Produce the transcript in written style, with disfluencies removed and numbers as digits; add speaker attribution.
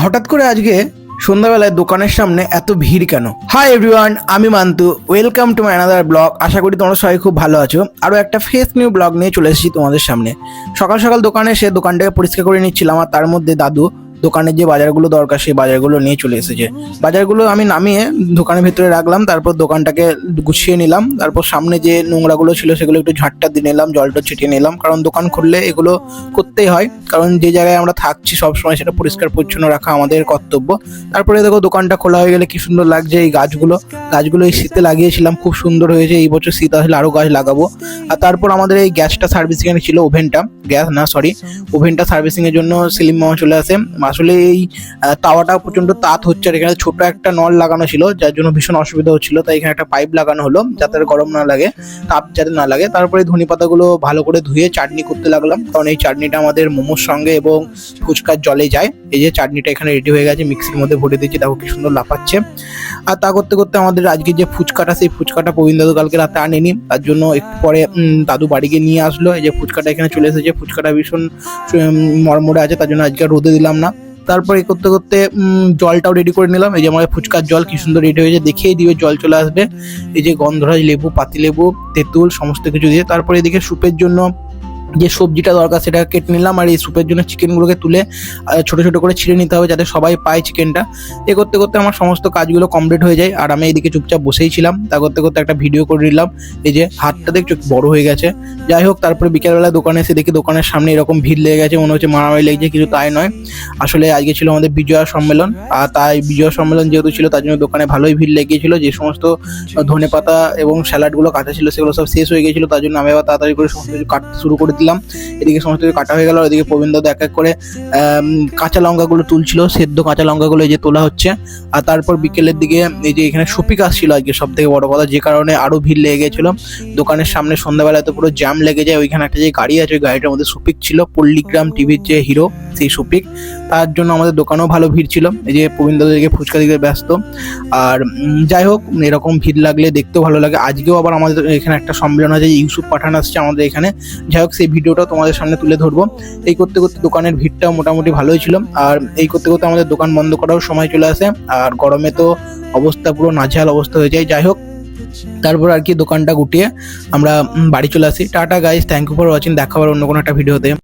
Speaker 1: হঠাৎ করে আজকে সন্ধ্যাবেলায় দোকানের সামনে এত ভিড় কেন? হাই এভরিওয়ান, আমি Mantu. Welcome to my another blog. আশা করি তোমরা সবাই খুব ভালো আছো। আরও একটা ফ্রেশ নিউ ব্লগ নিয়ে চলে এসেছি তোমাদের সামনে। সকাল সকাল দোকানে এসে দোকানটাকে পরিষ্কার করে নিচ্ছিলাম, আর তার মধ্যে দাদু দোকানের যে বাজারগুলো দরকার সেই বাজারগুলো নিয়ে চলে এসেছে। বাজারগুলো আমি নামিয়ে দোকানের ভেতরে রাখলাম, তারপর দোকানটাকে গুছিয়ে নিলাম। তারপর সামনে যে নোংরাগুলো ছিল সেগুলো একটু ঝাঁটটা দিয়ে নিলাম, জলটা ছিটিয়ে নিলাম, কারণ দোকান খুললে এগুলো করতেই হয়, কারণ যে জায়গায় আমরা থাকছি সবসময় সেটা পরিষ্কার পরিচ্ছন্ন রাখা আমাদের কর্তব্য। তারপরে দেখো দোকানটা খোলা হয়ে গেলে কি সুন্দর লাগছে। এই গাছগুলো এই শীতে লাগিয়েছিলাম, খুব সুন্দর হয়েছে। এই বছর শীত আসলে আরও গাছ লাগাবো। আর তারপর আমাদের এই গ্যাসটা সার্ভিসিং এর ছিল, ওভেনটা সার্ভিসিং এর জন্য সেলিম মামা চলে আসে। আসলে এই তাওয়াটা প্রচন্ড তাত হচ্ছে, আর এখানে ছোট একটা নল লাগানো ছিল যার জন্য ভীষণ অসুবিধা হচ্ছিল, তাই এখানে একটা পাইপ লাগানো হলো যাতে গরম না লাগে, তাপ যাতে না লাগে। তারপরে ধনে পাতাগুলো ভালো করে ধুয়ে চাটনি করতে লাগলাম, কারণ এই চাটনিটা আমাদের মোমোর সঙ্গে এবং ফুচকার জলে যায়। এই যে চাটনিটা এখানে রেডি হয়ে গেছে, মিক্সির মধ্যে ভরে দিয়েছি, দেখো কি সুন্দর লাফাচ্ছে। আর তা করতে করতে আমাদের আজকে যে ফুচকাটা, সেই ফুচকাটা প্রবীণ দাদু কালকে রাতে আনেনি, তার জন্য একটু পরে দাদু বাড়ি গিয়ে নিয়ে আসলো। এই যে ফুচকাটা এখানে চলে এসেছে, ফুচকাটা ভীষণ মরমরে আছে, তার জন্য আজকে রোদে দিলাম না। তারপরে করতে করতে জলটাও রেডি করে নিলাম। এই যে আমাদের ফুচকার জল কি সুন্দর রেডি হয়েছে, দেখিয়ে দিবে জল চলে আসবে। এই যে গন্ধরাজ লেবু, পাতিলেবু, তেঁতুল সমস্ত কিছু দিয়ে। তারপরে এদিকে স্যুপের জন্য যে সবজিটা দরকার সেটা কেটে নিলাম, আর এই স্যুপের জন্য চিকেনগুলোকে তুলে ছোট ছোট করে ছিঁড়ে নিতে হবে যাতে সবাই পায় চিকেনটা। এ করতে করতে আমার সমস্ত কাজগুলো কমপ্লিট হয়ে যায়, আর আমি এইদিকে চুপচাপ বসেই ছিলাম। তা করতে করতে একটা ভিডিও করে নিলাম। এই যে হাতটা দেখছো বড় হয়ে গেছে। যাই হোক, তারপরে বিকেলবেলা দোকানে এসে দেখি দোকানের সামনে এরকম ভিড় লেগে গেছে, মনে হচ্ছে মারামারি লেগেছে, কিছু তাই নয়। আসলে আজকে ছিল আমাদের বিজয়া সম্মেলন, আর তাই বিজয়া সম্মেলন যেহেতু ছিল তার জন্য দোকানে ভালোই ভিড় লেগেছিল। যে সমস্ত ধনেপাতা এবং স্যালাডগুলো কাটা ছিল সেগুলো সব শেষ হয়ে গেছিলো, তার জন্য আমি আবার তাড়াতাড়ি করে সমস্ত কিছু কাটতে শুরু করে দিলাম। এদিকে সমস্ত কিছু কাটা হয়ে গেল, এদিকে প্রবীণ দাদা এক এক করে কাঁচা লঙ্কাগুলো তুলছিল, সেদ্ধ কাঁচা লঙ্কাগুলো এই যে তোলা হচ্ছে। আর তারপর বিকেলের দিকে এই যে এখানে শপিং আসছিল আজকে, সব থেকে বড় কথা, যে কারণে আরো ভিড় লেগে গেছিল দোকানের সামনে। সন্ধ্যাবেলায় তো পুরো জ্যাম লেগে যায়। ওইখানে একটা যে গাড়ি আছে, ওই গাড়িটার মধ্যে শপিং ছিল, পল্লিগ্রাম টিভির যে হিরো সেই শপিং, তার জন্য আমাদের দোকানেও ভালো ভিড় ছিল। এই যে প্রবীণ দাদা দিকে ফুচকা দিকে ব্যস্ত। আর যাই হোক, এরকম ভিড় লাগলে দেখতেও ভালো লাগে। আজকেও আবার আমাদের এখানে একটা সম্মেলন আছে, ইউসুফ পাঠান আসছে আমাদের এখানে। যাই হোক, সেই ভিডিওটা তোমাদের সামনে তুলে ধরবো। এই করতে করতে দোকানের ভিড়টাও মোটামুটি ভালোই ছিল, আর এই করতে করতে আমাদের দোকান বন্ধ করার সময় চলে আসে। আর গরমে তো অবস্থা পুরো নাজেহাল অবস্থা হয়ে যায়। যাই হোক, তারপর আর কি দোকানটা গুটিয়ে আমরা বাড়ি চলে আসি। Tata guys, thank you for watching. দেখা হবে অন্য কোনো একটা ভিডিওতে।